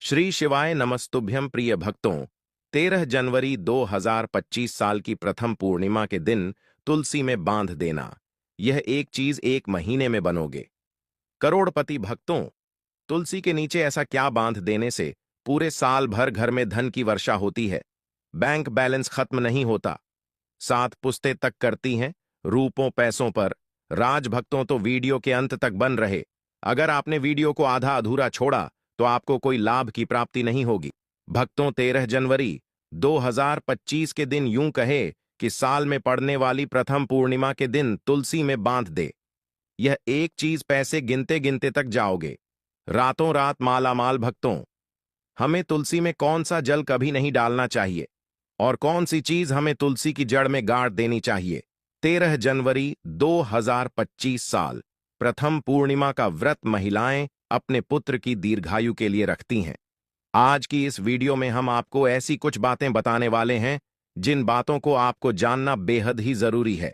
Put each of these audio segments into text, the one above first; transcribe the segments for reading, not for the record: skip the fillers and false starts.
श्री शिवाय नमस्तुभ्यं प्रिय भक्तों। 13 जनवरी 2025 साल की प्रथम पूर्णिमा के दिन तुलसी में बांध देना। यह एक चीज एक महीने में बनोगे। करोड़पति भक्तों, तुलसी के नीचे ऐसा क्या बांध देने से पूरे साल भर घर में धन की वर्षा होती है, बैंक बैलेंस खत्म नहीं होता, सात पुश्तें तक करती हैं रूपों पैसों पर। राजभक्तों तो वीडियो के अंत तक बन रहे। अगर आपने वीडियो को आधा अधूरा छोड़ा तो आपको कोई लाभ की प्राप्ति नहीं होगी। भक्तों, 13 जनवरी 2025 के दिन यूं कहे कि साल में पड़ने वाली प्रथम पूर्णिमा के दिन तुलसी में बांध दे। यह एक चीज पैसे गिनते गिनते तक जाओगे, रातों रात मालामाल। भक्तों, हमें तुलसी में कौन सा जल कभी नहीं डालना चाहिए और कौन सी चीज हमें तुलसी की जड़ में गाड़ देनी चाहिए। 13 जनवरी 2025 साल प्रथम पूर्णिमा का व्रत महिलाएं अपने पुत्र की दीर्घायु के लिए रखती हैं। आज की इस वीडियो में हम आपको ऐसी कुछ बातें बताने वाले हैं जिन बातों को आपको जानना बेहद ही जरूरी है।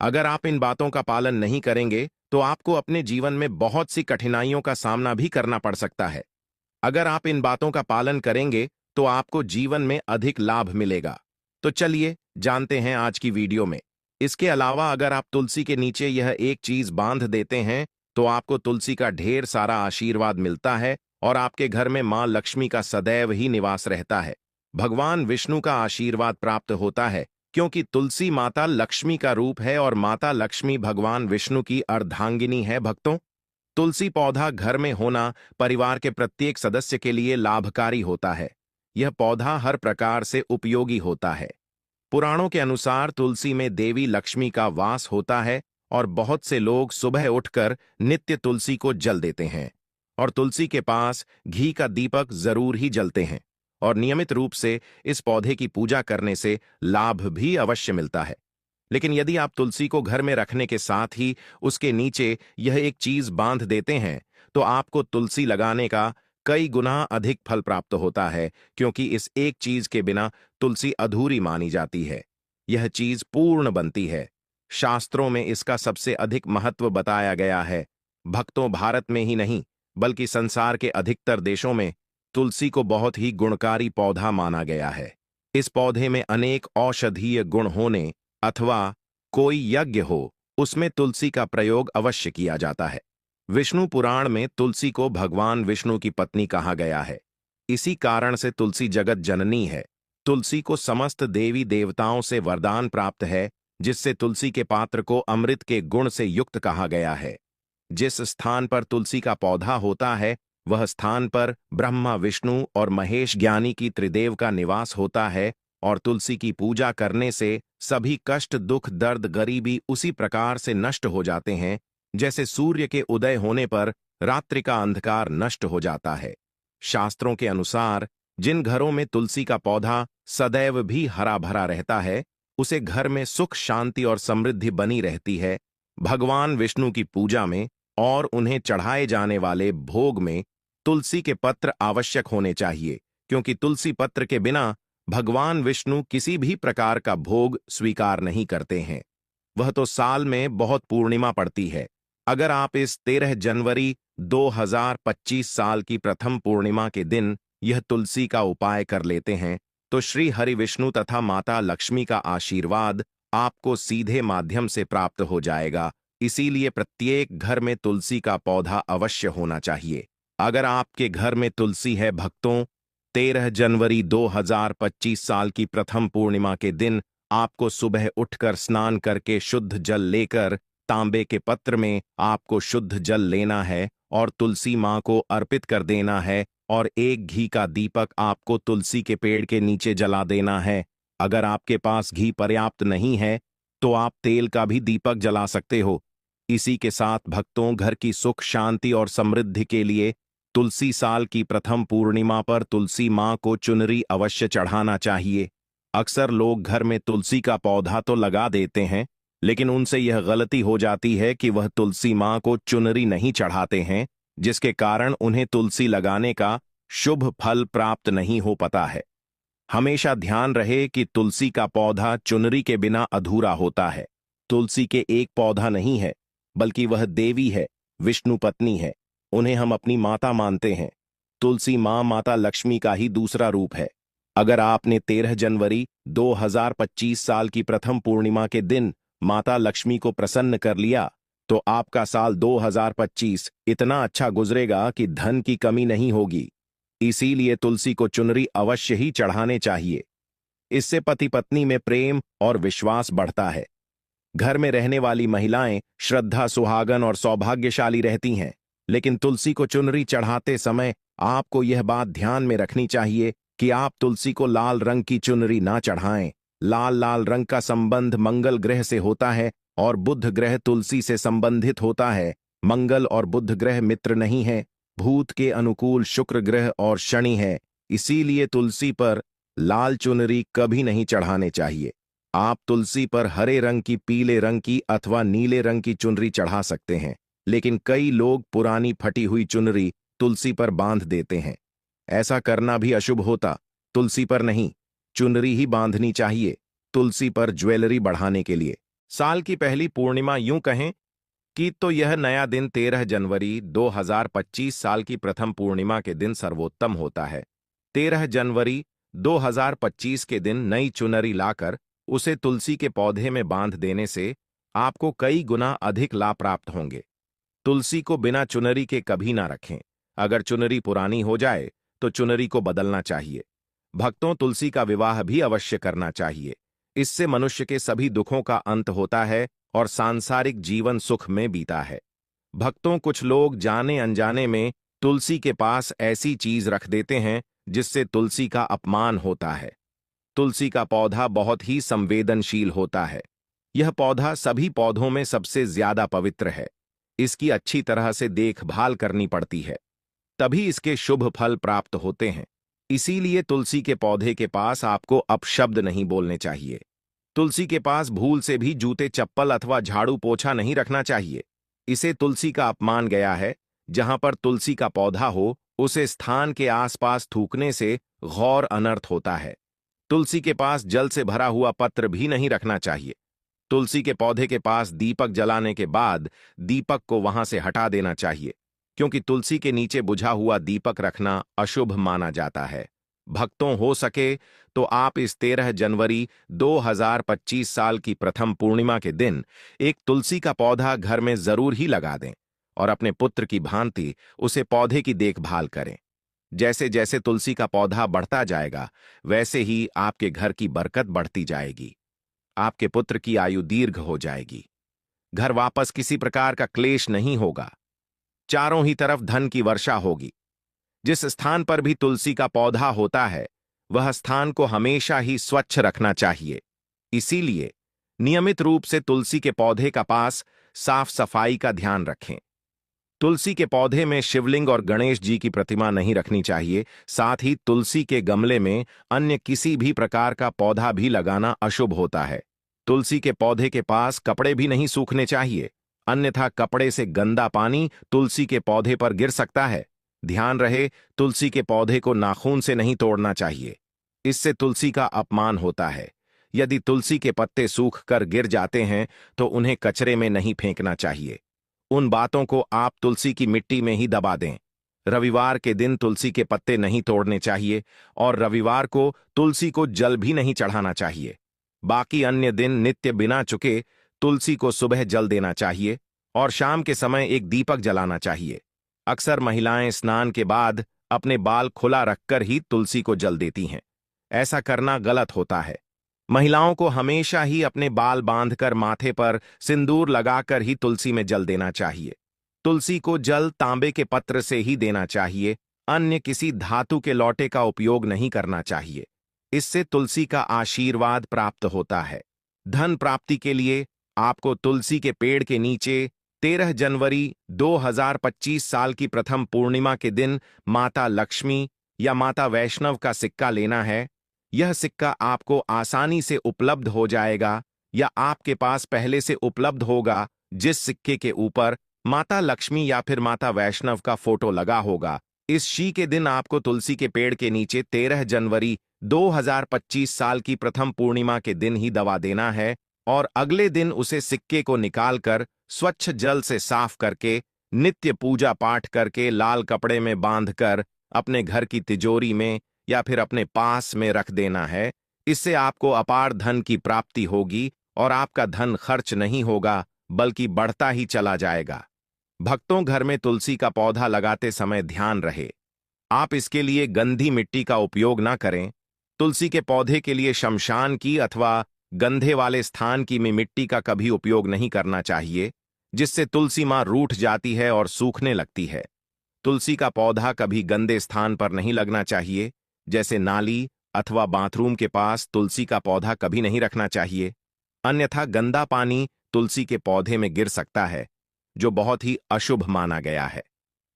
अगर आप इन बातों का पालन नहीं करेंगे तो आपको अपने जीवन में बहुत सी कठिनाइयों का सामना भी करना पड़ सकता है। अगर आप इन बातों का पालन करेंगे तो आपको जीवन में अधिक लाभ मिलेगा। तो चलिए जानते हैं आज की वीडियो में। इसके अलावा अगर आप तुलसी के नीचे यह एक चीज बांध देते हैं तो आपको तुलसी का ढेर सारा आशीर्वाद मिलता है और आपके घर में मां लक्ष्मी का सदैव ही निवास रहता है। भगवान विष्णु का आशीर्वाद प्राप्त होता है क्योंकि तुलसी माता लक्ष्मी का रूप है और माता लक्ष्मी भगवान विष्णु की अर्धांगिनी है। भक्तों, तुलसी पौधा घर में होना परिवार के प्रत्येक सदस्य के लिए लाभकारी होता है। यह पौधा हर प्रकार से उपयोगी होता है। पुराणों के अनुसार तुलसी में देवी लक्ष्मी का वास होता है और बहुत से लोग सुबह उठकर नित्य तुलसी को जल देते हैं और तुलसी के पास घी का दीपक जरूर ही जलते हैं और नियमित रूप से इस पौधे की पूजा करने से लाभ भी अवश्य मिलता है। लेकिन यदि आप तुलसी को घर में रखने के साथ ही उसके नीचे यह एक चीज बांध देते हैं तो आपको तुलसी लगाने का कई गुना अधिक फल प्राप्त होता है, क्योंकि इस एक चीज के बिना तुलसी अधूरी मानी जाती है। यह चीज पूर्ण बनती है। शास्त्रों में इसका सबसे अधिक महत्व बताया गया है। भक्तों, भारत में ही नहीं बल्कि संसार के अधिकतर देशों में तुलसी को बहुत ही गुणकारी पौधा माना गया है। इस पौधे में अनेक औषधीय गुण होने अथवा कोई यज्ञ हो, उसमें तुलसी का प्रयोग अवश्य किया जाता है। विष्णु पुराण में तुलसी को भगवान विष्णु की पत्नी कहा गया है। इसी कारण से तुलसी जगत जननी है। तुलसी को समस्त देवी देवताओं से वरदान प्राप्त है, जिससे तुलसी के पात्र को अमृत के गुण से युक्त कहा गया है। जिस स्थान पर तुलसी का पौधा होता है वह स्थान पर ब्रह्मा विष्णु और महेश ज्ञानी की त्रिदेव का निवास होता है और तुलसी की पूजा करने से सभी कष्ट दुख दर्द गरीबी उसी प्रकार से नष्ट हो जाते हैं जैसे सूर्य के उदय होने पर रात्रि का अंधकार नष्ट हो जाता है। शास्त्रों के अनुसार जिन घरों में तुलसी का पौधा सदैव भी हरा भरा रहता है उसे घर में सुख शांति और समृद्धि बनी रहती है। भगवान विष्णु की पूजा में और उन्हें चढ़ाए जाने वाले भोग में तुलसी के पत्र आवश्यक होने चाहिए, क्योंकि तुलसी पत्र के बिना भगवान विष्णु किसी भी प्रकार का भोग स्वीकार नहीं करते हैं। वह तो साल में बहुत पूर्णिमा पड़ती है। अगर आप इस 13 जनवरी 2025 साल की प्रथम पूर्णिमा के दिन यह तुलसी का उपाय कर लेते हैं तो श्री हरि विष्णु तथा माता लक्ष्मी का आशीर्वाद आपको सीधे माध्यम से प्राप्त हो जाएगा। इसीलिए प्रत्येक घर में तुलसी का पौधा अवश्य होना चाहिए। अगर आपके घर में तुलसी है भक्तों, 13 जनवरी 2025 साल की प्रथम पूर्णिमा के दिन आपको सुबह उठकर स्नान करके शुद्ध जल लेकर तांबे के पत्र में आपको शुद्ध जल लेना है और तुलसी मां को अर्पित कर देना है और एक घी का दीपक आपको तुलसी के पेड़ के नीचे जला देना है। अगर आपके पास घी पर्याप्त नहीं है तो आप तेल का भी दीपक जला सकते हो। इसी के साथ भक्तों, घर की सुख शांति और समृद्धि के लिए तुलसी साल की प्रथम पूर्णिमा पर तुलसी मां को चुनरी अवश्य चढ़ाना चाहिए। अक्सर लोग घर में तुलसी का पौधा तो लगा देते हैं, लेकिन उनसे यह गलती हो जाती है कि वह तुलसी मां को चुनरी नहीं चढ़ाते हैं, जिसके कारण उन्हें तुलसी लगाने का शुभ फल प्राप्त नहीं हो पाता है। हमेशा ध्यान रहे कि तुलसी का पौधा चुनरी के बिना अधूरा होता है। तुलसी के एक पौधा नहीं है, बल्कि वह देवी है, विष्णु पत्नी है। उन्हें हम अपनी माता मानते हैं। तुलसी माँ माता लक्ष्मी का ही दूसरा रूप है। अगर आपने 13 जनवरी 2025 साल की प्रथम पूर्णिमा के दिन माता लक्ष्मी को प्रसन्न कर लिया, तो आपका साल 2025 इतना अच्छा गुजरेगा कि धन की कमी नहीं होगी। इसीलिए तुलसी को चुनरी अवश्य ही चढ़ाने चाहिए। इससे पति पत्नी में प्रेम और विश्वास बढ़ता है। घर में रहने वाली महिलाएं श्रद्धा, सुहागन और सौभाग्यशाली रहती हैं। लेकिन तुलसी को चुनरी चढ़ाते समय आपको यह बात ध्यान में रखनी चाहिए कि आप तुलसी को लाल रंग की चुनरी ना चढ़ाएं। लाल रंग का संबंध मंगल ग्रह से होता है और बुध ग्रह तुलसी से संबंधित होता है। मंगल और बुध ग्रह मित्र नहीं है। भूत के अनुकूल शुक्र ग्रह और शनि है। इसीलिए तुलसी पर लाल चुनरी कभी नहीं चढ़ाने चाहिए। आप तुलसी पर हरे रंग की, पीले रंग की अथवा नीले रंग की चुनरी चढ़ा सकते हैं। लेकिन कई लोग पुरानी फटी हुई चुनरी तुलसी पर बांध देते हैं। ऐसा करना भी अशुभ होता। तुलसी पर नहीं, चुनरी ही बांधनी चाहिए, तुलसी पर ज्वेलरी बढ़ाने के लिए। साल की पहली पूर्णिमा यूं कहें कि तो यह नया दिन 13 जनवरी 2025 साल की प्रथम पूर्णिमा के दिन सर्वोत्तम होता है। 13 जनवरी 2025 के दिन नई चुनरी लाकर उसे तुलसी के पौधे में बांध देने से आपको कई गुना अधिक लाभ प्राप्त होंगे। तुलसी को बिना चुनरी के कभी ना रखें। अगर चुनरी पुरानी हो जाए तो चुनरी को बदलना चाहिए। भक्तों, तुलसी का विवाह भी अवश्य करना चाहिए। इससे मनुष्य के सभी दुखों का अंत होता है और सांसारिक जीवन सुख में बीता है। भक्तों, कुछ लोग जाने अनजाने में तुलसी के पास ऐसी चीज रख देते हैं जिससे तुलसी का अपमान होता है। तुलसी का पौधा बहुत ही संवेदनशील होता है। यह पौधा सभी पौधों में सबसे ज्यादा पवित्र है। इसकी अच्छी तरह से देखभाल करनी पड़ती है, तभी इसके शुभ फल प्राप्त होते हैं। इसीलिए तुलसी के पौधे के पास आपको अपशब्द नहीं बोलने चाहिए। तुलसी के पास भूल से भी जूते, चप्पल अथवा झाड़ू पोछा नहीं रखना चाहिए। इसे तुलसी का अपमान गया है। जहां पर तुलसी का पौधा हो, उसे स्थान के आसपास थूकने से घोर अनर्थ होता है। तुलसी के पास जल से भरा हुआ पत्र भी नहीं रखना चाहिए। तुलसी के पौधे के पास दीपक जलाने के बाद दीपक को वहां से हटा देना चाहिए, क्योंकि तुलसी के नीचे बुझा हुआ दीपक रखना अशुभ माना जाता है। भक्तों, हो सके तो आप इस 13 जनवरी 2025 साल की प्रथम पूर्णिमा के दिन एक तुलसी का पौधा घर में जरूर ही लगा दें और अपने पुत्र की भांति उसे पौधे की देखभाल करें। जैसे जैसे तुलसी का पौधा बढ़ता जाएगा, वैसे ही आपके घर की बरकत बढ़ती जाएगी। आपके पुत्र की आयु दीर्घ हो जाएगी। घर वापस किसी प्रकार का क्लेश नहीं होगा। चारों ही तरफ धन की वर्षा होगी। जिस स्थान पर भी तुलसी का पौधा होता है, वह स्थान को हमेशा ही स्वच्छ रखना चाहिए। इसीलिए नियमित रूप से तुलसी के पौधे का पास साफ सफाई का ध्यान रखें। तुलसी के पौधे में शिवलिंग और गणेश जी की प्रतिमा नहीं रखनी चाहिए। साथ ही तुलसी के गमले में अन्य किसी भी प्रकार का पौधा भी लगाना अशुभ होता है। तुलसी के पौधे के पास कपड़े भी नहीं सूखने चाहिए, अन्यथा कपड़े से गंदा पानी तुलसी के पौधे पर गिर सकता है। ध्यान रहे, तुलसी के पौधे को नाखून से नहीं तोड़ना चाहिए। इससे तुलसी का अपमान होता है। यदि तुलसी के पत्ते सूख कर गिर जाते हैं तो उन्हें कचरे में नहीं फेंकना चाहिए। उन बातों को आप तुलसी की मिट्टी में ही दबा दें। रविवार के दिन तुलसी के पत्ते नहीं तोड़ने चाहिए और रविवार को तुलसी को जल भी नहीं चढ़ाना चाहिए। बाकी अन्य दिन नित्य बिना चुके तुलसी को सुबह जल देना चाहिए और शाम के समय एक दीपक जलाना चाहिए। अक्सर महिलाएं स्नान के बाद अपने बाल खुला रखकर ही तुलसी को जल देती हैं। ऐसा करना गलत होता है। महिलाओं को हमेशा ही अपने बाल बांधकर माथे पर सिंदूर लगाकर ही तुलसी में जल देना चाहिए। तुलसी को जल तांबे के पत्र से ही देना चाहिए। अन्य किसी धातु के लौटे का उपयोग नहीं करना चाहिए। इससे तुलसी का आशीर्वाद प्राप्त होता है। धन प्राप्ति के लिए आपको तुलसी के पेड़ के नीचे 13 जनवरी 2025 साल की प्रथम पूर्णिमा के दिन माता लक्ष्मी या माता वैष्णव का सिक्का लेना है। यह सिक्का आपको आसानी से उपलब्ध हो जाएगा या आपके पास पहले से उपलब्ध होगा, जिस सिक्के के ऊपर माता लक्ष्मी या फिर माता वैष्णव का फोटो लगा होगा। इस शी के दिन आपको तुलसी के पेड़ के नीचे 13 जनवरी 2025 साल की प्रथम पूर्णिमा के दिन ही दबा देना है और अगले दिन उसे सिक्के को निकालकर स्वच्छ जल से साफ करके नित्य पूजा पाठ करके लाल कपड़े में बांधकर अपने घर की तिजोरी में या फिर अपने पास में रख देना है। इससे आपको अपार धन की प्राप्ति होगी और आपका धन खर्च नहीं होगा बल्कि बढ़ता ही चला जाएगा। भक्तों, घर में तुलसी का पौधा लगाते समय ध्यान रहे, आप इसके लिए गंदी मिट्टी का उपयोग ना करें। तुलसी के पौधे के लिए शमशान की अथवा गंधे वाले स्थान की में मिट्टी का कभी उपयोग नहीं करना चाहिए, जिससे तुलसी मां रूठ जाती है और सूखने लगती है। तुलसी का पौधा कभी गंदे स्थान पर नहीं लगना चाहिए, जैसे नाली अथवा बाथरूम के पास तुलसी का पौधा कभी नहीं रखना चाहिए। अन्यथा गंदा पानी तुलसी के पौधे में गिर सकता है, जो बहुत ही अशुभ माना गया है।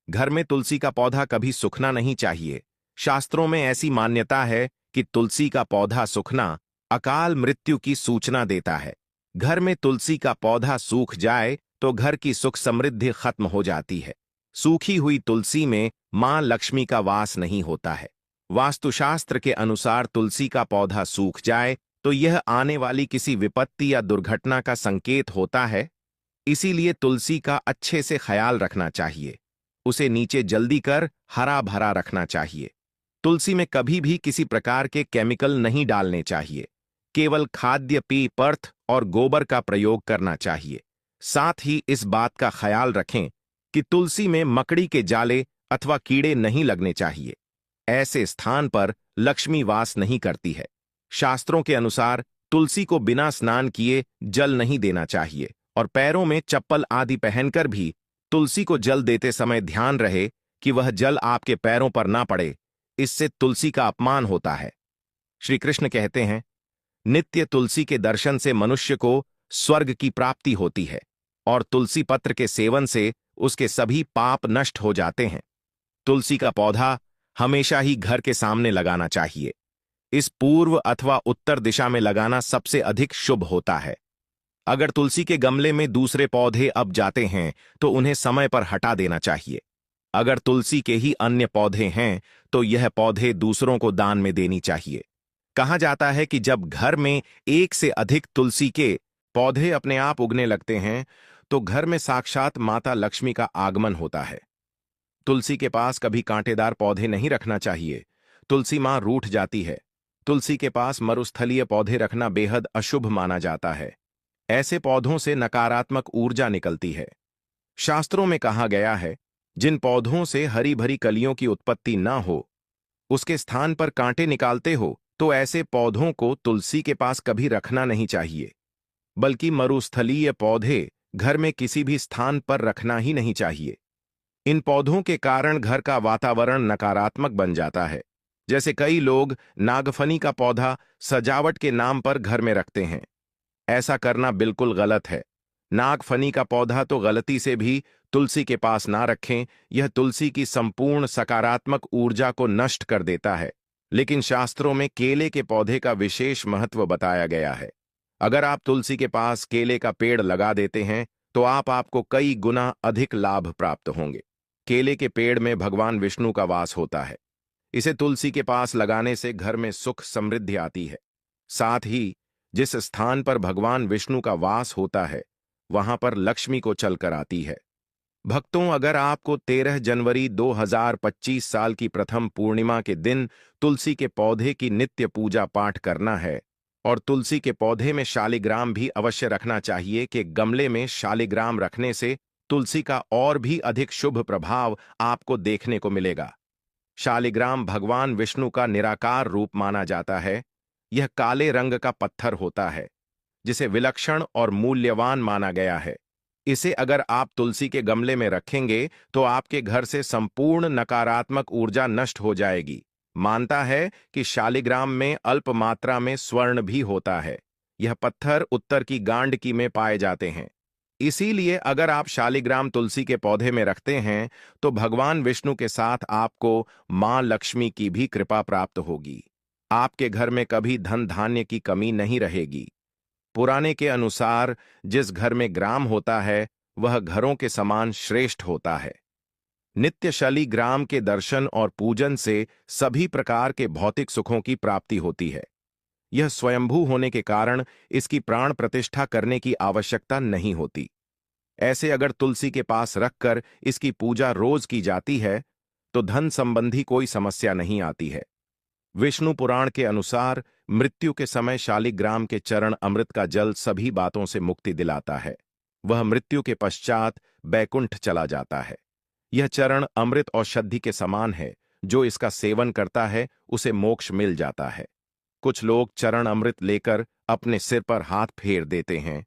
घर में तुलसी का पौधा कभी सूखना नहीं चाहिए। शास्त्रों में ऐसी मान्यता है कि तुलसी का पौधा सूखना अकाल मृत्यु की सूचना देता है। घर में तुलसी का पौधा सूख जाए तो घर की सुख समृद्धि खत्म हो जाती है। सूखी हुई तुलसी में मां लक्ष्मी का वास नहीं होता है। वास्तुशास्त्र के अनुसार तुलसी का पौधा सूख जाए तो यह आने वाली किसी विपत्ति या दुर्घटना का संकेत होता है। इसीलिए तुलसी का अच्छे से ख्याल रखना चाहिए। उसे नीचे जल्दी कर हरा भरा रखना चाहिए। तुलसी में कभी भी किसी प्रकार के केमिकल नहीं डालने चाहिए। केवल खाद्य पेय पदार्थ और गोबर का प्रयोग करना चाहिए। साथ ही इस बात का ख्याल रखें कि तुलसी में मकड़ी के जाले अथवा कीड़े नहीं लगने चाहिए। ऐसे स्थान पर लक्ष्मी वास नहीं करती है। शास्त्रों के अनुसार तुलसी को बिना स्नान किए जल नहीं देना चाहिए और पैरों में चप्पल आदि पहनकर भी तुलसी को जल देते समय ध्यान रहे कि वह जल आपके पैरों पर ना पड़े। इससे तुलसी का अपमान होता है। श्री कृष्ण कहते हैं, नित्य तुलसी के दर्शन से मनुष्य को स्वर्ग की प्राप्ति होती है और तुलसी पत्र के सेवन से उसके सभी पाप नष्ट हो जाते हैं। तुलसी का पौधा हमेशा ही घर के सामने लगाना चाहिए। इस पूर्व अथवा उत्तर दिशा में लगाना सबसे अधिक शुभ होता है। अगर तुलसी के गमले में दूसरे पौधे अब जाते हैं तो उन्हें समय पर हटा देना चाहिए। अगर तुलसी के ही अन्य पौधे हैं तो यह पौधे दूसरों को दान में देनी चाहिए। कहा जाता है कि जब घर में एक से अधिक तुलसी के पौधे अपने आप उगने लगते हैं तो घर में साक्षात माता लक्ष्मी का आगमन होता है। तुलसी के पास कभी कांटेदार पौधे नहीं रखना चाहिए। तुलसी मां रूठ जाती है। तुलसी के पास मरुस्थलीय पौधे रखना बेहद अशुभ माना जाता है। ऐसे पौधों से नकारात्मक ऊर्जा निकलती है। शास्त्रों में कहा गया है, जिन पौधों से हरी भरी कलियों की उत्पत्ति ना हो, उसके स्थान पर कांटे निकालते हो, तो ऐसे पौधों को तुलसी के पास कभी रखना नहीं चाहिए। बल्कि मरुस्थलीय पौधे घर में किसी भी स्थान पर रखना ही नहीं चाहिए। इन पौधों के कारण घर का वातावरण नकारात्मक बन जाता है। जैसे कई लोग नागफनी का पौधा सजावट के नाम पर घर में रखते हैं। ऐसा करना बिल्कुल गलत है। नागफनी का पौधा तो गलती से भी तुलसी के पास ना रखें। यह तुलसी की संपूर्ण सकारात्मक ऊर्जा को नष्ट कर देता है। लेकिन शास्त्रों में केले के पौधे का विशेष महत्व बताया गया है। अगर आप तुलसी के पास केले का पेड़ लगा देते हैं तो आपको कई गुना अधिक लाभ प्राप्त होंगे। केले के पेड़ में भगवान विष्णु का वास होता है। इसे तुलसी के पास लगाने से घर में सुख समृद्धि आती है। साथ ही जिस स्थान पर भगवान विष्णु का वास होता है वहां पर लक्ष्मी को चलकर आती है। भक्तों, अगर आपको 13 जनवरी 2025 साल की प्रथम पूर्णिमा के दिन तुलसी के पौधे की नित्य पूजा पाठ करना है और तुलसी के पौधे में शालिग्राम भी अवश्य रखना चाहिए कि गमले में शालिग्राम रखने से तुलसी का और भी अधिक शुभ प्रभाव आपको देखने को मिलेगा। शालिग्राम भगवान विष्णु का निराकार रूप माना जाता है। यह काले रंग का पत्थर होता है जिसे विलक्षण और मूल्यवान माना गया है। इसे अगर आप तुलसी के गमले में रखेंगे तो आपके घर से संपूर्ण नकारात्मक ऊर्जा नष्ट हो जाएगी। मानता है कि शालिग्राम में अल्प मात्रा में स्वर्ण भी होता है। यह पत्थर उत्तर की गांडकी में पाए जाते हैं। इसीलिए अगर आप शालिग्राम तुलसी के पौधे में रखते हैं तो भगवान विष्णु के साथ आपको मां लक्ष्मी की भी कृपा प्राप्त होगी। आपके घर में कभी धन धान्य की कमी नहीं रहेगी। पुराने के अनुसार जिस घर में ग्राम होता है वह घरों के समान श्रेष्ठ होता है। नित्य शालिग्राम के दर्शन और पूजन से सभी प्रकार के भौतिक सुखों की प्राप्ति होती है। यह स्वयंभू होने के कारण इसकी प्राण प्रतिष्ठा करने की आवश्यकता नहीं होती। ऐसे अगर तुलसी के पास रखकर इसकी पूजा रोज की जाती है तो धन संबंधी कोई समस्या नहीं आती है। विष्णु पुराण के अनुसार मृत्यु के समय शालिग्राम के चरण अमृत का जल सभी बातों से मुक्ति दिलाता है। वह मृत्यु के पश्चात बैकुंठ चला जाता है। यह चरण अमृत औषधि के समान है। जो इसका सेवन करता है उसे मोक्ष मिल जाता है। कुछ लोग चरण अमृत लेकर अपने सिर पर हाथ फेर देते हैं,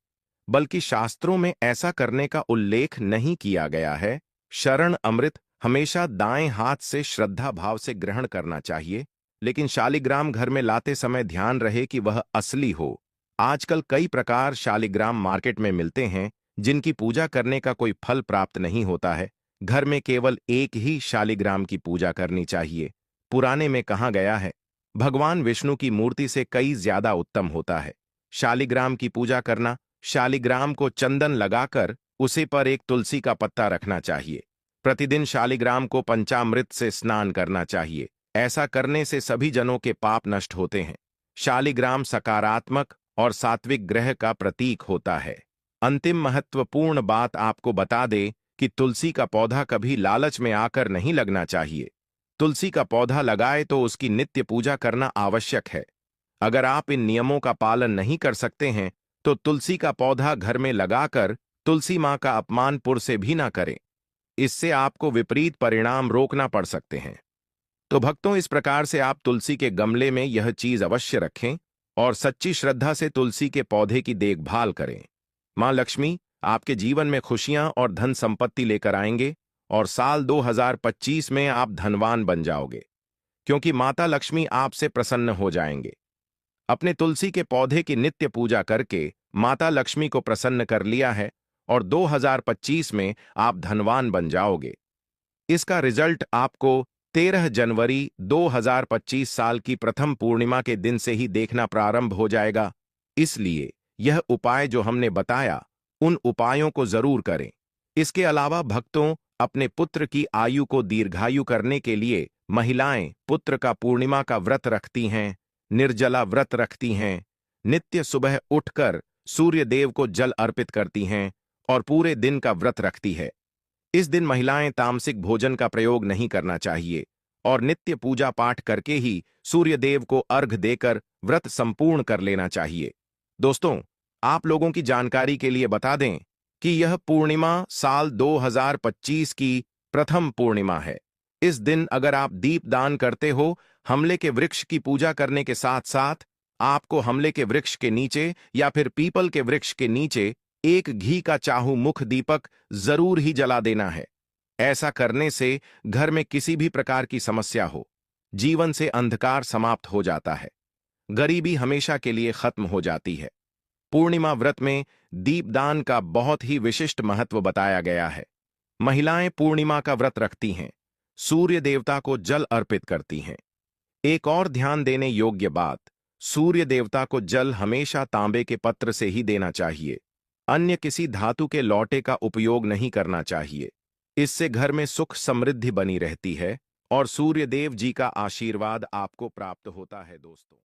बल्कि शास्त्रों में ऐसा करने का उल्लेख नहीं किया गया है। शरण अमृत हमेशा दाएं हाथ से श्रद्धा भाव से ग्रहण करना चाहिए, लेकिन शालिग्राम घर में लाते समय ध्यान रहे कि वह असली हो। आजकल कई प्रकार शालिग्राम मार्केट में मिलते हैं, जिनकी पूजा करने का कोई फल प्राप्त नहीं होता है। घर में केवल एक ही शालिग्राम की पूजा करनी चाहिए। पुराने में कहा गया है, भगवान विष्णु की मूर्ति से कई ज्यादा उत्तम होता है शालिग्राम की पूजा करना। शालिग्राम को चंदन लगाकर उसे पर एक तुलसी का पत्ता रखना चाहिए। प्रतिदिन शालिग्राम को पंचामृत से स्नान करना चाहिए। ऐसा करने से सभी जनों के पाप नष्ट होते हैं। शालिग्राम सकारात्मक और सात्विक ग्रह का प्रतीक होता है। अंतिम महत्वपूर्ण बात आपको बता दे कि तुलसी का पौधा कभी लालच में आकर नहीं लगना चाहिए। तुलसी का पौधा लगाए तो उसकी नित्य पूजा करना आवश्यक है। अगर आप इन नियमों का पालन नहीं कर सकते हैं तो तुलसी का पौधा घर में लगाकर तुलसी मां का अपमान पुर से भी ना करें। इससे आपको विपरीत परिणाम रोकना पड़ सकते हैं। तो भक्तों, इस प्रकार से आप तुलसी के गमले में यह चीज अवश्य रखें और सच्ची श्रद्धा से तुलसी के पौधे की देखभाल करें। मां लक्ष्मी आपके जीवन में खुशियां और धन संपत्ति लेकर आएंगे और साल 2025 में आप धनवान बन जाओगे, क्योंकि माता लक्ष्मी आपसे प्रसन्न हो जाएंगे। अपने तुलसी के पौधे की नित्य पूजा करके माता लक्ष्मी को प्रसन्न कर लिया है और 2025 में आप धनवान बन जाओगे। इसका रिजल्ट आपको 13 जनवरी 2025 साल की प्रथम पूर्णिमा के दिन से ही देखना प्रारंभ हो जाएगा। इसलिए यह उपाय जो हमने बताया, उन उपायों को जरूर करें। इसके अलावा भक्तों, अपने पुत्र की आयु को दीर्घायु करने के लिए महिलाएं पुत्र का पूर्णिमा का व्रत रखती हैं, निर्जला व्रत रखती हैं, नित्य सुबह उठकर सूर्य देव को जल अर्पित करती हैं और पूरे दिन का व्रत रखती है। इस दिन महिलाएं तामसिक भोजन का प्रयोग नहीं करना चाहिए और नित्य पूजा पाठ करके ही सूर्य देव को अर्घ देकर व्रत संपूर्ण कर लेना चाहिए। दोस्तों, आप लोगों की जानकारी के लिए बता दें कि यह पूर्णिमा साल 2025 की प्रथम पूर्णिमा है। इस दिन अगर आप दीप दान करते हो, हमले के वृक्ष की पूजा करने के साथ साथ आपको हमले के वृक्ष के नीचे या फिर पीपल के वृक्ष के नीचे एक घी का चाहू मुख दीपक जरूर ही जला देना है। ऐसा करने से घर में किसी भी प्रकार की समस्या हो, जीवन से अंधकार समाप्त हो जाता है, गरीबी हमेशा के लिए खत्म हो जाती है। पूर्णिमा व्रत में दीपदान का बहुत ही विशिष्ट महत्व बताया गया है। महिलाएं पूर्णिमा का व्रत रखती हैं, सूर्य देवता को जल अर्पित करती हैं। एक और ध्यान देने योग्य बात, सूर्य देवता को जल हमेशा तांबे के पत्र से ही देना चाहिए। अन्य किसी धातु के लौटे का उपयोग नहीं करना चाहिए। इससे घर में सुख समृद्धि बनी रहती है और सूर्य देव जी का आशीर्वाद आपको प्राप्त होता है। दोस्तों।